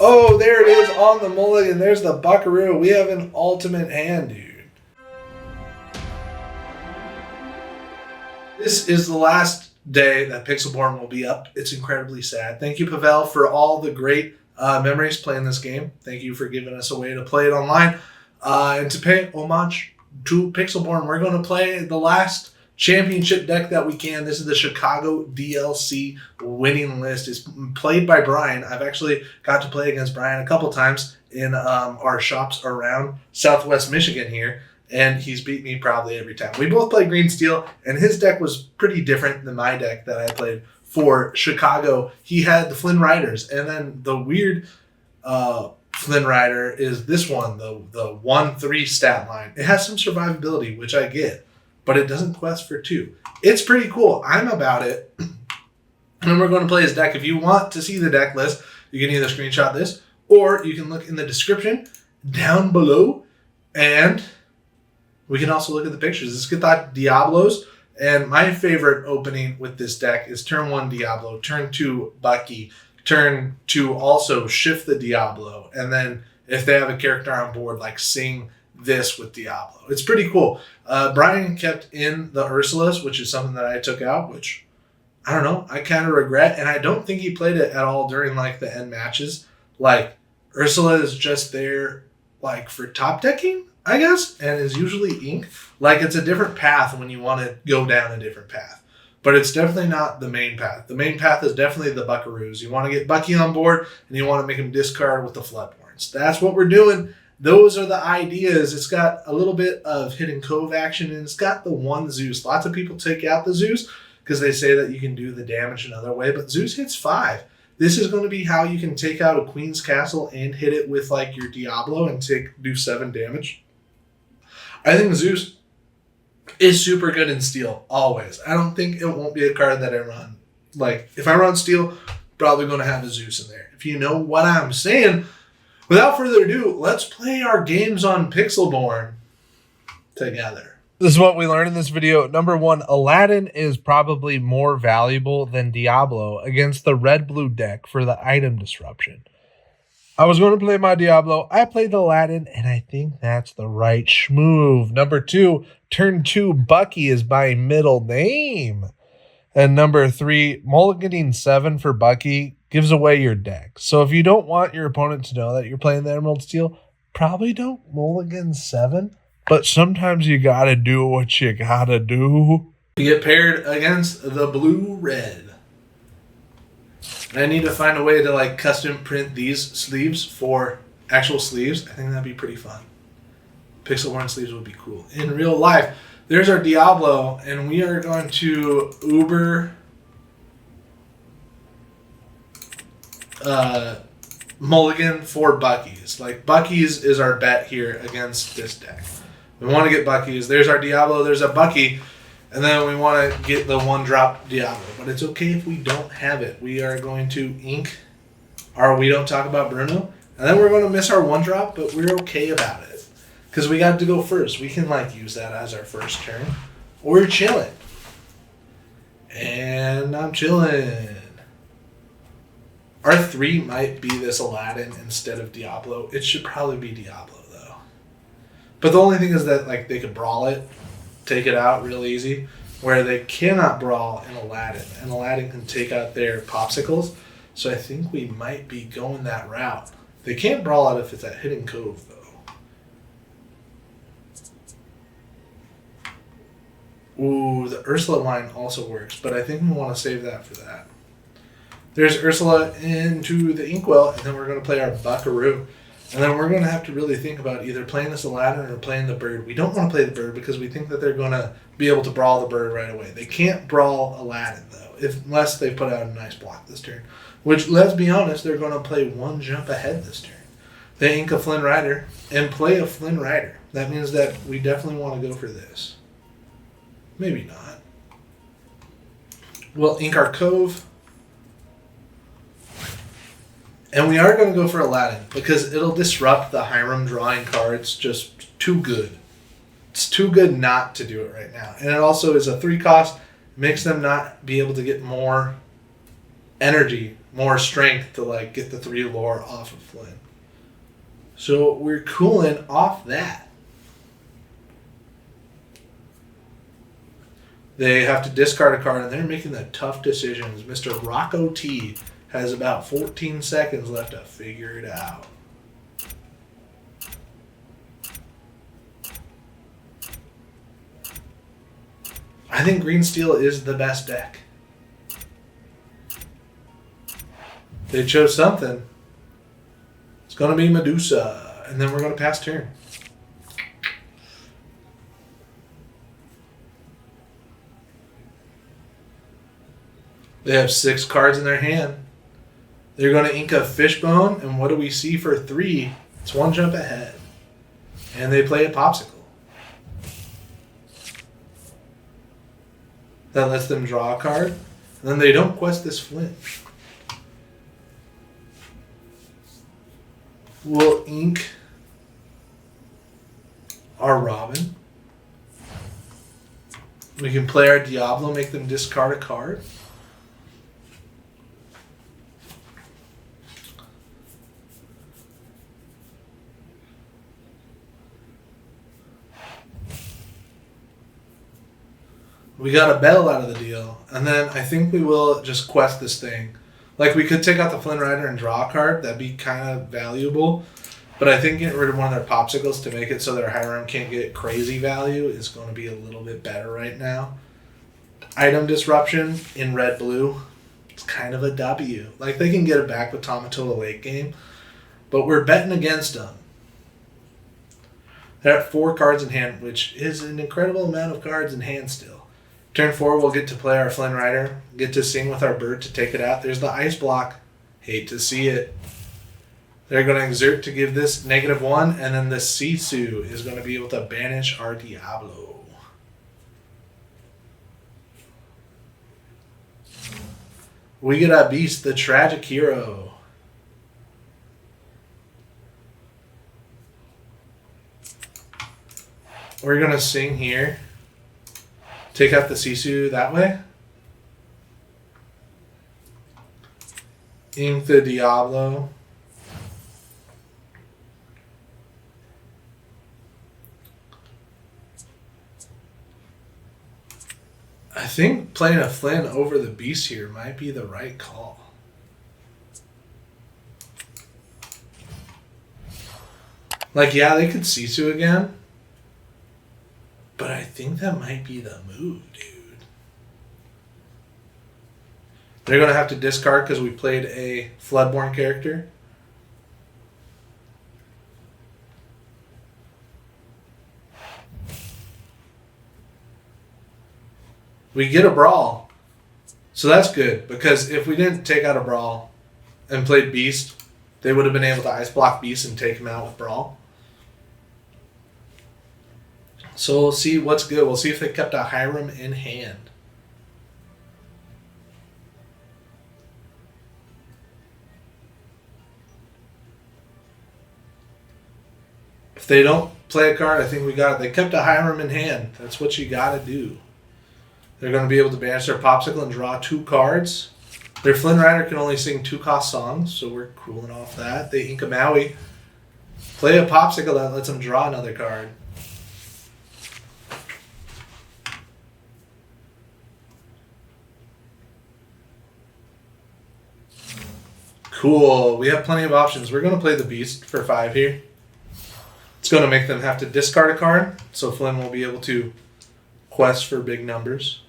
Oh, there it is on the mulligan. There's the Buckaroo. We have an ultimate hand, dude. This is the last day that Pixelborn will be up. It's incredibly sad. Thank you, Pavel, for all the great memories playing this game. Thank you for giving us a way to play it online. And to pay homage to Pixelborn, we're going to play the last championship deck that we can. This is the Chicago DLC winning list. It's played by Brian. I've actually got to play against Brian a couple times in our shops around Southwest Michigan here, and he's beat me probably every time. We both played Green Steel, and his deck was pretty different than my deck that I played for Chicago. He had the Flynn Riders, and then the weird Flynn Rider is this one, the 1/3 stat line. It has some survivability, which I get, but it doesn't quest for 2. It's pretty cool. I'm about it. And we're going to play his deck. If you want to see the deck list, you can either screenshot this, or you can look in the description down below, and we can also look at the pictures. Let's get that Diablos. And my favorite opening with this deck is turn 1 Diablo, turn 2 Bucky, turn 2 also shift the Diablo, and then if they have a character on board, like sing this with Diablo. It's pretty cool. Brian kept in the Ursulas, which is something that I took out, which I don't know, I kind of regret, and I don't think he played it at all during like the end matches. Like Ursula is just there like for top decking, I guess, and is usually ink. Like it's a different path when you want to go down a different path. But it's definitely not the main path. The main path is definitely the Buckaroos. You want to get Bucky on board, and you want to make him discard with the Floodborns. That's what we're doing. Those are the ideas. It's got a little bit of Hidden Cove action, and it's got the 1 Zeus. Lots of people take out the Zeus because they say that you can do the damage another way, but Zeus hits 5. This is going to be how you can take out a Queen's Castle and hit it with like your Diablo and do 7 damage. I think Zeus is super good in Steel, always. I don't think it won't be a card that I run. Like, if I run Steel, probably going to have a Zeus in there. If you know what I'm saying. Without further ado, let's play our games on Pixelborn together. This is what we learned in this video. Number 1, Aladdin is probably more valuable than Diablo against the red-blue deck for the item disruption. I was going to play my Diablo. I played Aladdin, and I think that's the right schmoove. Number 2, turn 2, Bucky is my middle name. And number 3, mulliganing 7 for Bucky gives away your deck. So if you don't want your opponent to know that you're playing the Emerald Steel, probably don't mulligan 7. But sometimes you gotta do what you gotta do. You get paired against the blue-red. I need to find a way to like custom print these sleeves for actual sleeves. I think that'd be pretty fun. Pixelborn sleeves would be cool. In real life, there's our Diablo, and we are going to Uber mulligan for Bucky's. Like Bucky's is our bet here against this deck. We want to get Bucky's. There's our Diablo, there's a Bucky, and then we want to get the 1-drop Diablo. But it's okay if we don't have it. We are going to ink our We Don't Talk About Bruno, and then we're going to miss our 1-drop, but we're okay about it. Because we got to go first. We can like use that as our first turn. We're chilling. And I'm chilling. Our 3 might be this Aladdin instead of Diablo. It should probably be Diablo though. But the only thing is that like they could brawl it, take it out real easy, where they cannot brawl in Aladdin. And Aladdin can take out their popsicles. So I think we might be going that route. They can't brawl out if it's at Hidden Cove though. Ooh, the Ursula line also works, but I think we want to save that for that. There's Ursula into the Inkwell, and then we're going to play our Buckaroo. And then we're going to have to really think about either playing this Aladdin or playing the bird. We don't want to play the bird because we think that they're going to be able to brawl the bird right away. They can't brawl Aladdin, though, unless they put out a nice block this turn. Which, let's be honest, they're going to play 1 jump ahead this turn. They ink a Flynn Rider and play a Flynn Rider. That means that we definitely want to go for this. Maybe not. We'll ink our Cove. And we are going to go for Aladdin because it'll disrupt the Hiram drawing cards just too good. It's too good not to do it right now. And it also is a 3 cost, makes them not be able to get more energy more strength to like get the 3 lore off of Flynn. So we're cooling off that. They have to discard a card, and they're making the tough decisions. Mr. Rocco T has about 14 seconds left to figure it out. I think Green Steel is the best deck. They chose something. It's going to be Medusa, and then we're going to pass turn. They have 6 cards in their hand. They're going to ink a Fishbone, and what do we see for 3? It's 1 jump ahead. And they play a Popsicle. That lets them draw a card. And then they don't quest this Flint. We'll ink our Robin. We can play our Diablo, make them discard a card. We got a Bell out of the deal, and then I think we will just quest this thing. Like, we could take out the Flynn Rider and draw a card. That'd be kind of valuable. But I think getting rid of one of their Popsicles to make it so their Hiram can't get crazy value is going to be a little bit better right now. Item Disruption in red-blue. It's kind of a W. Like, they can get it back with Tamatoa late game, but we're betting against them. They're at 4 cards in hand, which is an incredible amount of cards in hand still. Turn 4, we'll get to play our Flynn Rider, get to sing with our bird to take it out. There's the Ice Block. Hate to see it. They're going to exert to give this -1, and then the Sisu is going to be able to banish our Diablo. We get a Beast, the Tragic Hero. We're going to sing here. Take out the Sisu that way. Ink the Diablo. I think playing a Flynn over the Beast here might be the right call. Like, yeah, they could Sisu again. But I think that might be the move, dude. They're going to have to discard because we played a Floodborn character. We get a Brawl. So that's good, because if we didn't take out a Brawl and played Beast, they would have been able to Ice Block Beast and take him out with Brawl. So we'll see what's good. We'll see if they kept a Hiram in hand. If they don't play a card, I think we got it. They kept a Hiram in hand. That's what you got to do. They're going to be able to banish their Popsicle and draw 2 cards. Their Flynn Rider can only sing 2-cost songs, so we're cooling off that. They ink a Maui. Play a Popsicle that lets them draw another card. Cool. We have plenty of options. We're going to play the Beast for 5 here. It's going to make them have to discard a card, so Flynn will be able to quest for big numbers.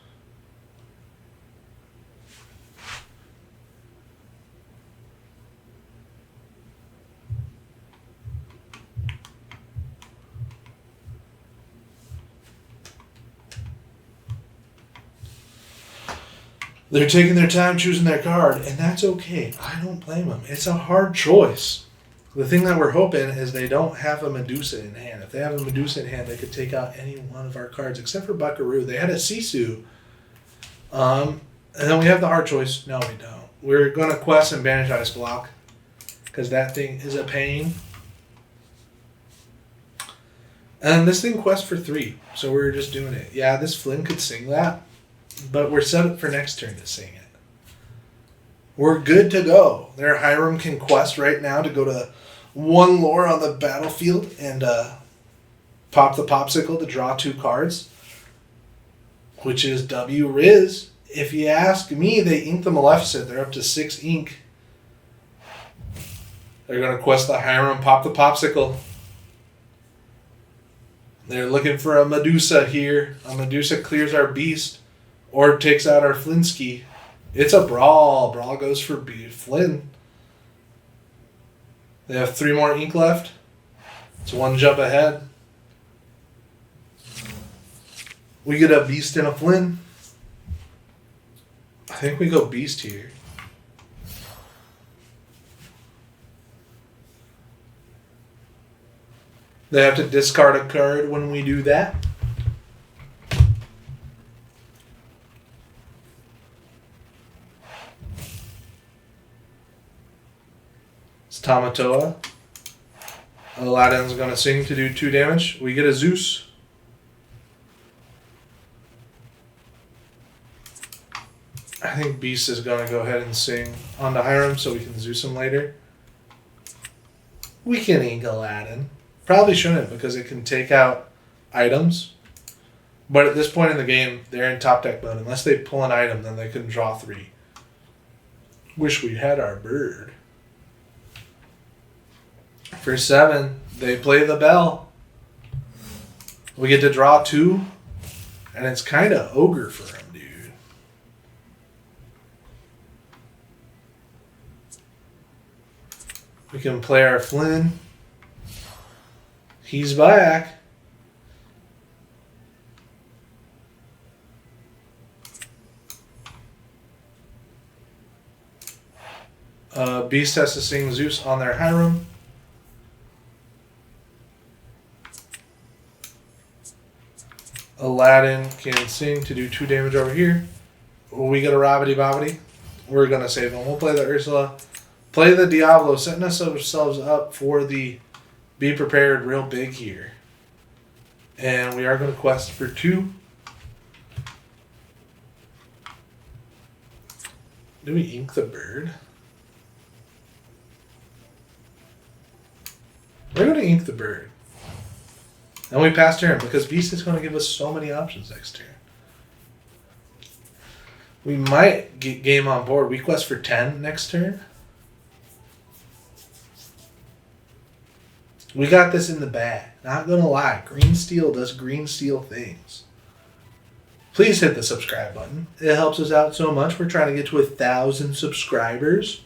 They're taking their time choosing their card, and that's okay. I don't blame them. It's a hard choice. The thing that we're hoping is they don't have a Medusa in hand. If they have a Medusa in hand, they could take out any one of our cards, except for Buckaroo. They had a Sisu. And then we have the hard choice. No, we don't. We're going to quest and banish Ice Block, because that thing is a pain. And this thing quests for 3, so we're just doing it. Yeah, this Flynn could sing that, but we're set up for next turn to sing it. we're good to go. Their Hiram can quest right now to go to 1 lore on the battlefield and pop the popsicle to draw 2 cards, which is W Riz. If you ask me, they ink the Maleficent. They're up to 6 ink. They're going to quest the Hiram, pop the popsicle. They're looking for a Medusa here. A Medusa clears our beast or takes out our Flinsky. It's a brawl. Brawl goes for Flynn. They have 3 more ink left. It's 1 jump ahead. We get a beast and a Flynn. I think we go beast here. They have to discard a card when we do that. It's Tamatoa. Aladdin's going to sing to do 2 damage. We get a Zeus. I think Beast is going to go ahead and sing onto Hiram so we can Zeus him later. We can ink Aladdin. Probably shouldn't because it can take out items. But at this point in the game, they're in top deck mode. Unless they pull an item, then they can draw 3. Wish we had our bird. For 7, they play the bell. We get to draw 2. And it's kind of ogre for him, dude. We can play our Flynn. He's back. Beast has to sing Zeus on their Hiram. Aladdin can sing to do 2 damage over here. We get a Rabbity Bobbity. We're going to save him. We'll play the Ursula. Play the Diablo, setting ourselves up for the be prepared real big here. And we are going to quest for 2. Do we ink the bird? We're going to ink the bird. And we pass turn because Beast is going to give us so many options next turn. We might get game on board. We quest for 10 next turn. We got this in the bag. Not going to lie. Green Steel does Green Steel things. Please hit the subscribe button. It helps us out so much. We're trying to get to 1,000 subscribers.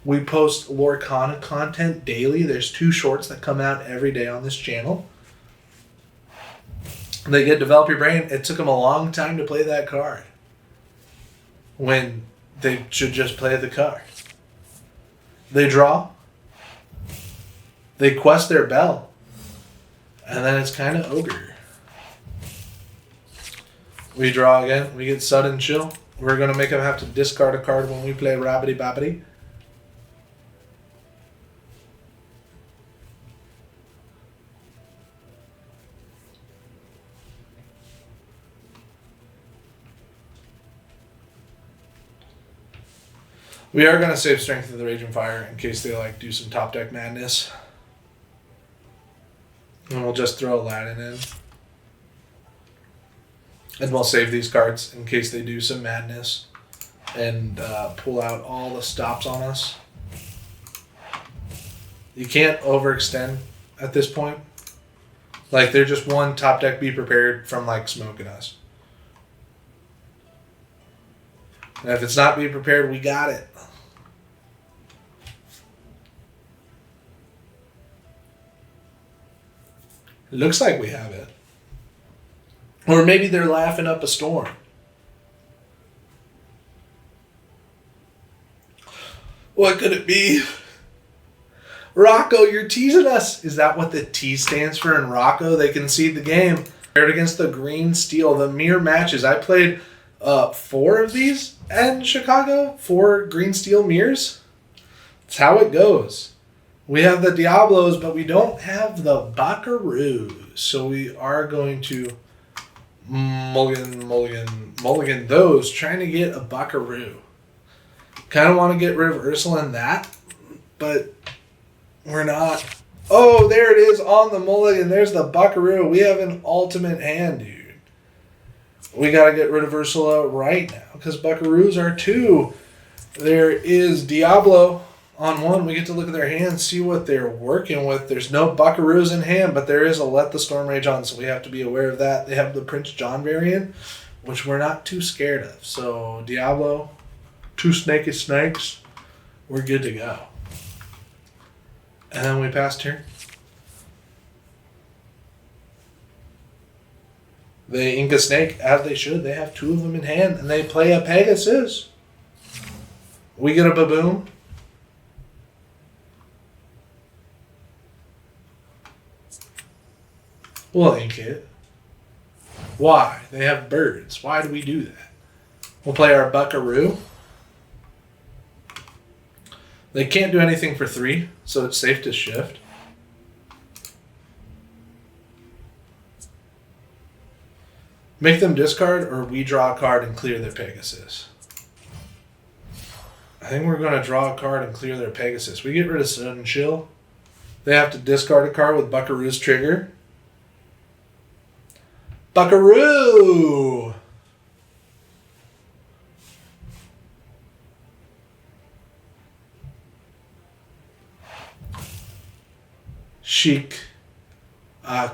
We post Lorcana content daily. There's 2 shorts that come out every day on this channel. They get Develop Your Brain. It took them a long time to play that card. When they should just play the card. They draw. They quest their bell. And then it's kind of ogre. We draw again. We get Sudden Chill. We're going to make them have to discard a card when we play Rabbity Bobbity. We are going to save Strength of the Raging Fire in case they do some top deck madness. And we'll just throw Aladdin in. And we'll save these cards in case they do some madness. And pull out all the stops on us. You can't overextend at this point. They're just one top deck be prepared from smoking us. And if it's not be prepared, we got it. It looks like we have it. Or maybe they're laughing up a storm. What could it be? Rocco, you're teasing us. Is that what the T stands for in Rocco? They concede the game. Paired against the Green Steel. The mirror matches. I played 4 of these in Chicago. 4 Green Steel mirrors. That's how it goes. We have the Diablos, but we don't have the Buckaroos. So we are going to mulligan those, trying to get a Buckaroo. Kind of want to get rid of Ursula in that, but we're not. Oh, there it is on the mulligan. There's the Buckaroo. We have an ultimate hand, dude. We got to get rid of Ursula right now because Buckaroos are 2. There is Diablo on 1. We get to look at their hand, see what they're working with. There's no Buckaroos in hand, but there is a Let the Storm Rage On, so we have to be aware of that. They have the Prince John variant, which we're not too scared of. So Diablo, 2 snaky snakes, we're good to go. And then we pass turn. They ink a snake, as they should. They have 2 of them in hand, and they play a Pegasus. We get a Baboon. We'll ink it. Why? They have birds. Why do we do that? We'll play our Buckaroo. They can't do anything for 3, so it's safe to shift. Make them discard, or we draw a card and clear their Pegasus. I think we're going to draw a card and clear their Pegasus. We get rid of Sudden Chill. They have to discard a card with Buckaroo's trigger. Buckaroo! Chic.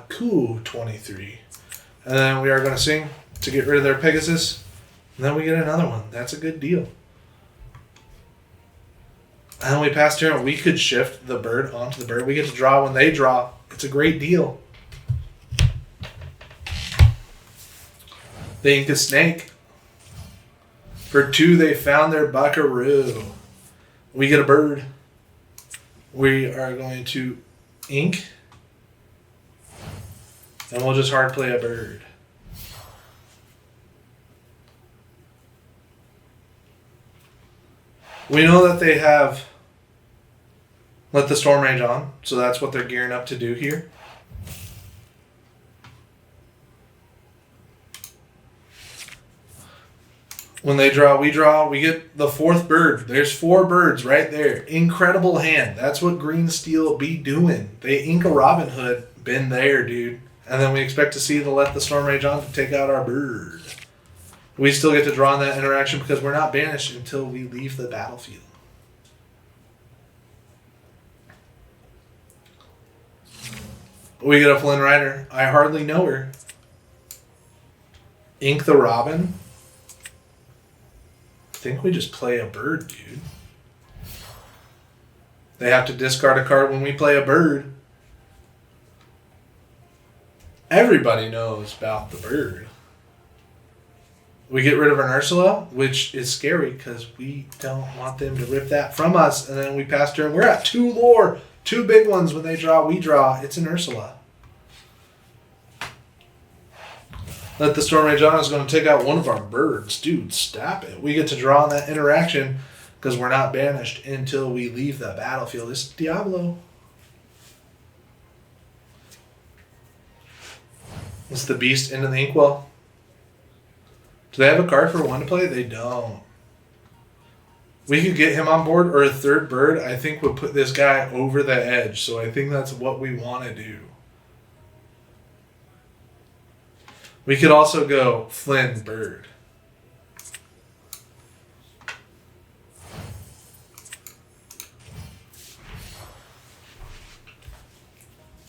Coup 23. And then we are going to sing to get rid of their Pegasus. And then we get another one. That's a good deal. And then we pass turn. We could shift the bird onto the bird. We get to draw when they draw. It's a great deal. They ink a snake. For 2, they found their Buckaroo. We get a bird. We are going to ink. And we'll just hard play a bird. We know that they have Let the Storm Rage On, so that's what they're gearing up to do here. When they draw, we draw. We get the 4th bird. There's 4 birds right there. Incredible hand. That's what Green Steel be doing. They ink a Robin Hood. Been there, dude. And then we expect to see the Let the Storm Rage On to take out our bird. We still get to draw in that interaction because we're not banished until we leave the battlefield. We get a Flynn Rider. I hardly know her. Ink the Robin. I think we just play a bird, dude. They have to discard a card when we play a bird. Everybody knows about the bird. We get rid of an Ursula, which is scary because we don't want them to rip that from us. And then we pass turn. We're at 2 lore. 2 big ones. When they draw, we draw. It's an Ursula. Let the Storm Rage On is going to take out one of our birds. Dude, stop it. We get to draw on that interaction because we're not banished until we leave the battlefield. It's Diablo. It's the Beast into the Inkwell. Do they have a card for 1 to play? They don't. We could get him on board, or a 3rd bird, I think would put this guy over the edge. So I think that's what we want to do. We could also go Flynn bird.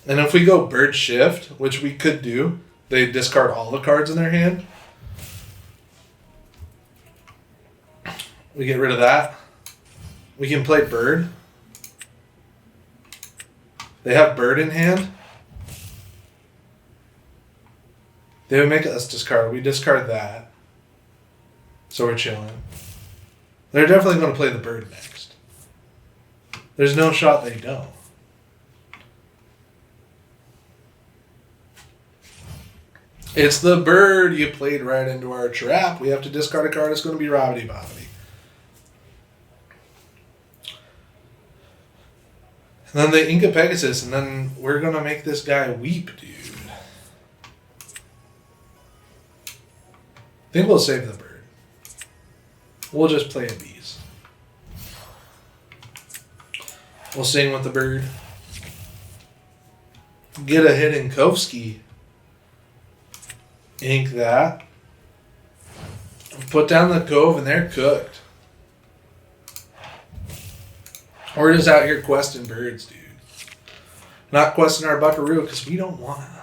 And if we go bird shift, which we could do, they discard all the cards in their hand. We get rid of that. We can play bird. They have bird in hand. They would make us discard. We discard that. So we're chilling. They're definitely going to play the bird next. There's no shot they don't. It's the bird. You played right into our trap. We have to discard a card. It's going to be Robbity Bobbity. And then they ink a Pegasus, and then we're going to make this guy weep, dude. I think we'll save the bird. We'll just play a bees. We'll sing with the bird. Get a hidden Kovsky. Ink that. Put down the Cove and they're cooked. We're just out here questing birds, dude. Not questing our buckaroo because we don't want to.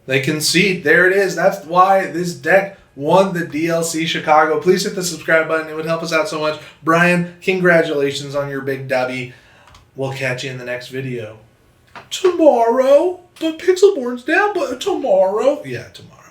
They concede. There it is. That's why this deck won the DLC Chicago. Please hit the subscribe button. It would help us out so much. Brian, congratulations on your big dubby. We'll catch you in the next video. Tomorrow? But Pixelborn's down, but tomorrow? Yeah, tomorrow.